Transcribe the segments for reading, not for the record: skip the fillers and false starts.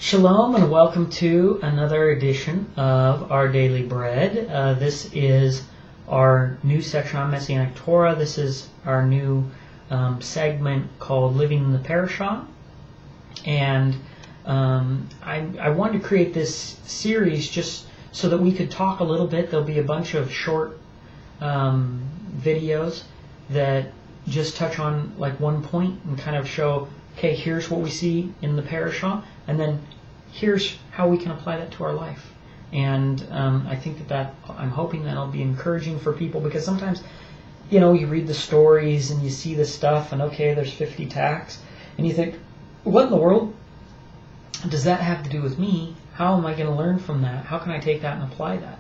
Shalom and welcome to another edition of Our Daily Bread. This is our new section on Messianic Torah. This is our new segment called Living in the Parashat. And I wanted to create this series just so that we could talk a little bit. There'll be a bunch of short videos that just touch on like one point and kind of show, okay, here's what we see in the Parashat, and then here's how we can apply that to our life. And I think that I'm hoping that'll be encouraging for people, because sometimes, you know, you read the stories and you see this stuff and okay, there's 50 tacks, and you think, what in the world does that have to do with me? How am I going to learn from that? How can I take that and apply that?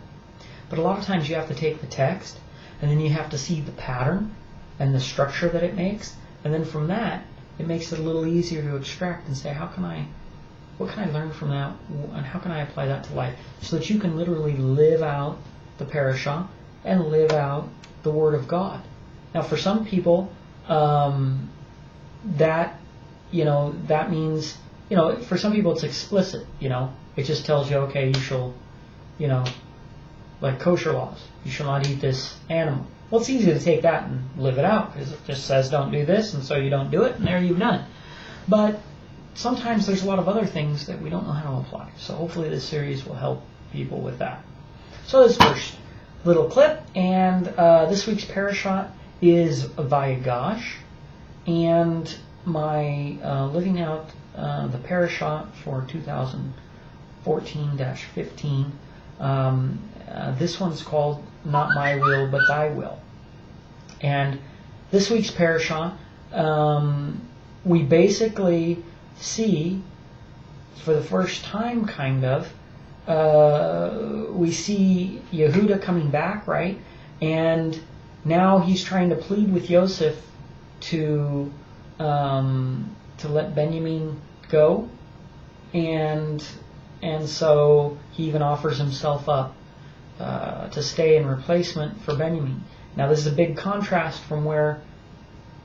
But a lot of times you have to take the text and then you have to see the pattern and the structure that it makes, and then from that it makes it a little easier to extract and say, what can I learn from that, and how can I apply that to life, so that you can literally live out the parasha and live out the Word of God. Now, for some people, that means, for some people it's explicit. It just tells you, okay, you shall, like kosher laws, you shall not eat this animal. Well, it's easy to take that and live it out, because it just says don't do this, and so you don't do it, and there you've done it. But sometimes there's a lot of other things that we don't know how to apply. So hopefully this series will help people with that. So this first little clip, and this week's Parashat is Vayigash, and my living out the Parashat for 2014-15, this one's called Not My Will But Thy Will. And this week's Parashat, we basically see, for the first time we see Yehuda coming back, right? And now he's trying to plead with Yosef to let Benjamin go, and so he even offers himself up to stay in replacement for Benjamin. Now this is a big contrast from where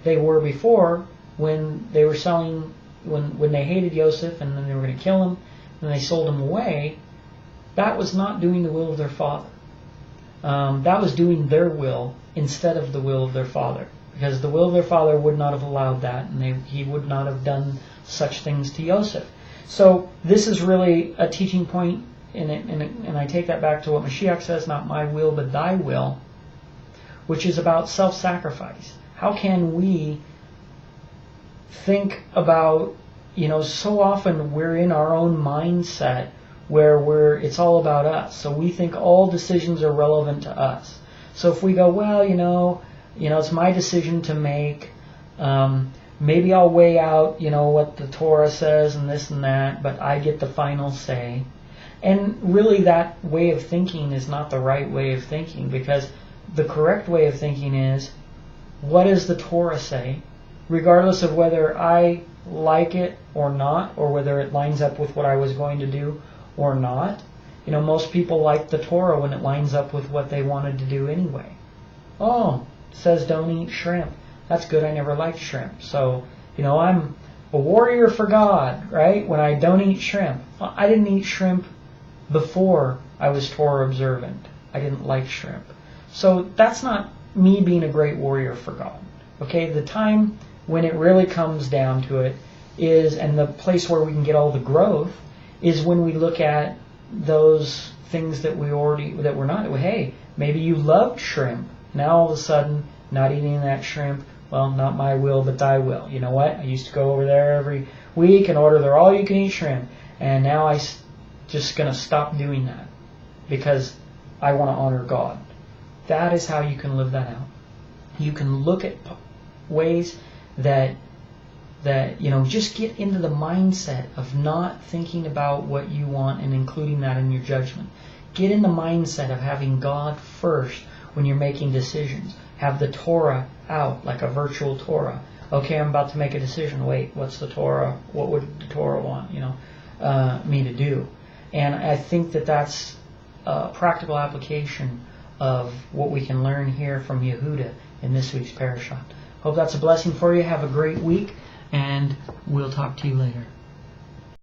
they were before, when they were selling, when they hated Yosef and then they were going to kill him and they sold him away. That was not doing the will of their father. That was doing their will instead of the will of their father, because the will of their father would not have allowed that, and he would not have done such things to Yosef. So this is really a teaching point, and I take that back to what Mashiach says, not my will but thy will, which is about self-sacrifice. How can we think about, so often we're in our own mindset where it's all about us. So we think all decisions are relevant to us. So if we go, well, it's my decision to make, maybe I'll weigh out, what the Torah says and this and that, but I get the final say. And really that way of thinking is not the right way of thinking, because the correct way of thinking is, what does the Torah say? Regardless of whether I like it or not, or whether it lines up with what I was going to do or not. Most people like the Torah when it lines up with what they wanted to do anyway. Oh, it says don't eat shrimp. That's good, I never liked shrimp. So, I'm a warrior for God, right? When I don't eat shrimp. Well, I didn't eat shrimp before I was Torah observant. I didn't like shrimp. So that's not me being a great warrior for God. Okay, the time when it really comes down to it is, and the place where we can get all the growth, is when we look at those things that we're not. Hey, maybe you loved shrimp. Now all of a sudden, not eating that shrimp, well, not my will, but thy will. You know what? I used to go over there every week and order their all-you-can-eat shrimp, and now I'm just going to stop doing that because I want to honor God. That is how you can live that out. You can look at ways that just get into the mindset of not thinking about what you want and including that in your judgment. Get in the mindset of having God first when you're making decisions. Have the Torah out, like a virtual Torah. Okay, I'm about to make a decision. Wait, what's the Torah? What would the Torah want, me to do? And I think that that's a practical application of what we can learn here from Yehuda in this week's Parashat. Hope that's a blessing for you. Have a great week, and we'll talk to you later.